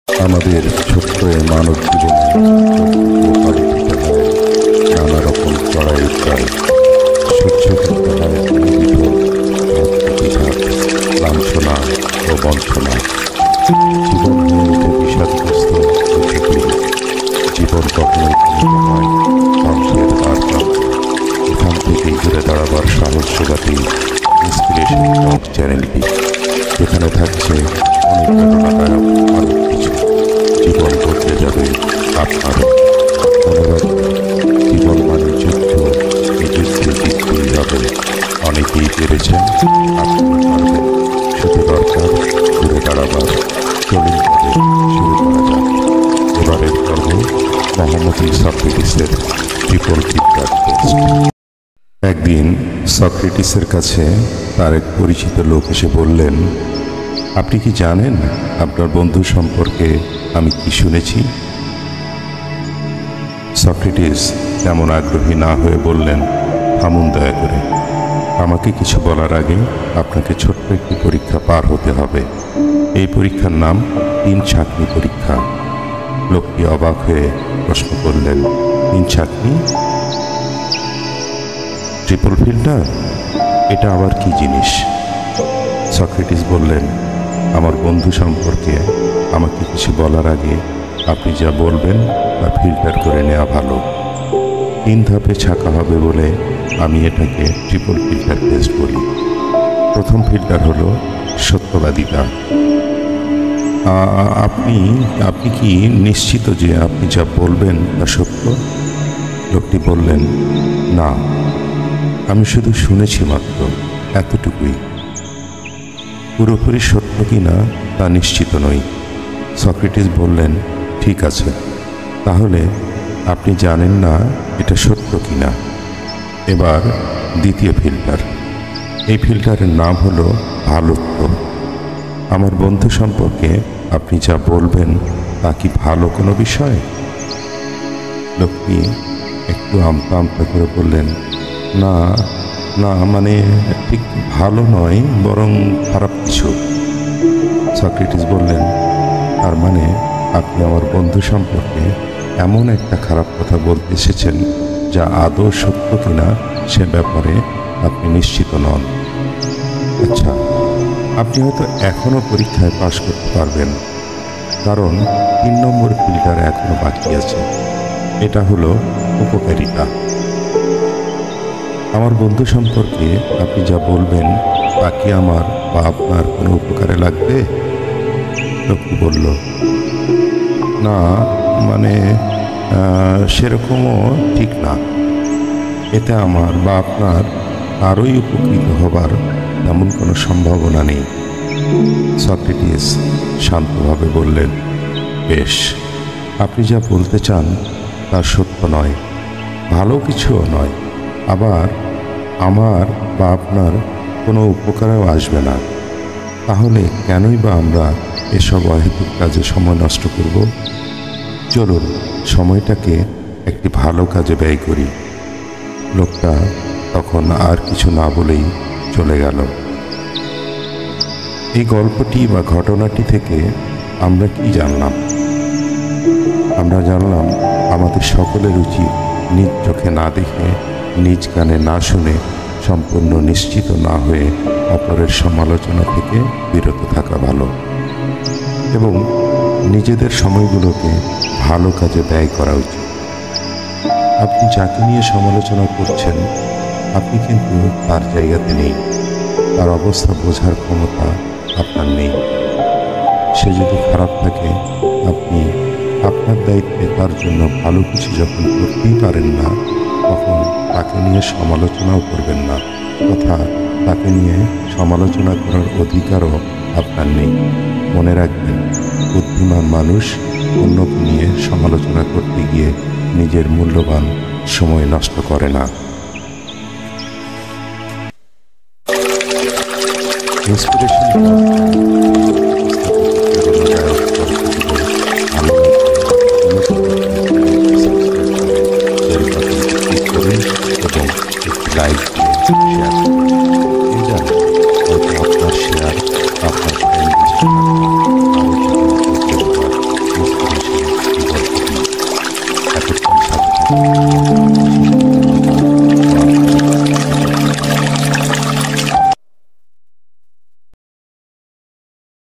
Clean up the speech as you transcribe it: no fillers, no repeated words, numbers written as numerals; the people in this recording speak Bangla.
আমাদের ছোট্ট এই মানব জীবনে নানা রকম চড়াই উত্তরাই সহ্য করতে হয় লাঞ্ছনা ও বঞ্চনা। জীবন হয়ে ওঠে বিষাদগ্রস্ত জীবন কখনো হয় ধ্বংসের দ্বার প্রান্তে। এখান থেকেই ঘুরে দাঁড়াবার সাহস যোগাতে ইন্সপিরেশন টক চ্যানেলটি, যেখানে থাকছে অনেক প্রেরণাদায়ক অনেক কিছু। জীবন বদলে যাবে আপনারও। মনে রাখবে, জীবন মানে যুদ্ধ, এই যুদ্ধে জিততেই হবে। অনেকেই পেরেছেন, আপনি পারবেন। শুধু দরকার ঘুরে দাঁড়াবার। চলুন শুরু করা যাক এবারের পর্ব মহামতি সক্রেটিসের ট্রিপল ফিল্টার টেস্ট। একদিন সক্রেটিসের কাছে তার এক পরিচিত লোক এসে বললেন, আপনি কি জানেন আপনার বন্ধু সম্পর্কে আমি কি শুনেছি? সক্রেটিস তেমন আগ্রহী না হয়ে বললেন, থামুন দয়া করে। আমাকে কিছু বলার আগে আপনাকে ছোট্ট একটি পরীক্ষা পার হতে হবে। এই পরীক্ষার নাম 3 ছাঁকনি পরীক্ষা। লোকটি অবাক হয়ে প্রশ্ন করলেন, 3 ছাঁকনি? Triple filter? এটা আবার কি জিনিস? সক্রেটিস বললেন, আমার বন্ধু সম্পর্কে আমাকে কিছু বলার আগে আপনি যা বলবেন তা ফিল্টার করে নেওয়া ভালো। 3 ধাপে ছাঁকা হবে বলে আমি এটাকে ট্রিপল ফিল্টার টেস্ট বলি। প্রথম ফিল্টার হলো সত্যবাদিতা। আপনি কি নিশ্চিত যে আপনি যা বলবেন তা সত্য? লোকটি বললেন, না, আমি শুধু শুনেছি মাত্র, এতটুকুই। পুরোপুরি সত্য কিনা তা নিশ্চিত নই। সক্রেটিস বললেন, ঠিক আছে, তাহলে আপনি জানেন না এটা সত্য কিনা। এবার দ্বিতীয় ফিল্টার। এই ফিল্টারের নাম হলো ভালোত্ব। আমার বন্ধু সম্পর্কে আপনি যা বলবেন তা কি ভালো কোনো বিষয়? লোকটি একটু আমতা আমতা করে বললেন, না না, মানে ঠিক ভালো নয়, বরং খারাপ কিছু। সক্রেটিস বললেন, তার মানে আপনি আমার বন্ধু সম্পর্কে এমন একটা খারাপ কথা বলতে এসেছেন যা আদৌ সত্য কিনা সে ব্যাপারে আপনি নিশ্চিত নন। আচ্ছা, আপনি হয়তো এখনও পরীক্ষায় পাশ করতে পারবেন, কারণ 3 নম্বর ফিল্টার এখনও বাকি আছে। এটা হলো উপকারিতা। আমার বন্ধু সম্পর্কে আপনি যা বলবেন তা কি আমার বা আপনার কোনো উপকারে লাগবে? লোকটি বলল, না, মানে সেরকমও ঠিক না। এতে আমার বা আপনার আরোই উপকৃত হবার তেমন কোনো সম্ভাবনা নেই। সক্রেটিস শান্তভাবে বললেন, বেশ, আপনি যা বলতে চান তা সত্য নয়, ভালো কিছুও নয়, আবার আমার বা আপনার কোনো উপকারেও আসবে না। তাহলে কেনই বা আমরা এসব অহেতুক কাজে সময় নষ্ট করব? চলুন সময়টাকে একটি ভালো কাজে ব্যয় করি। লোকটা তখন আর কিছু না বলেই চলে গেল। এই গল্পটি বা ঘটনাটি থেকে আমরা কি জানলাম? আমরা জানলাম আমাদের সকলের উচিত নিজ চোখে না দেখে, নিজ কানে না শুনে, সম্পূর্ণ নিশ্চিত না হয়ে অপরের সমালোচনা থেকে বিরত থাকা ভালো, এবং নিজেদের সময়গুলোকে ভালো কাজে ব্যয় করা উচিত। আপনি যাকে নিয়ে সমালোচনা করছেন, আপনি কিন্তু তার জায়গাতে নেই, তার অবস্থা বোঝার ক্ষমতা আপনার নেই। সে যদি খারাপ থাকে, আপনি আপনার দায়িত্বে তার জন্য ভালো কিছু যখন করতেই পারেন না, তখন তাকে নিয়ে সমালোচনাও করবেন না, তথা তাকে নিয়ে সমালোচনা করার অধিকারও আপনার নেই। মনে রাখবেন, বুদ্ধিমান মানুষ অন্যকে নিয়ে সমালোচনা করতে গিয়ে নিজের মূল্যবান সময় নষ্ট করে না। ইন্সপিরেশন লাইক শেয়ার আপনার শেয়ার আপনার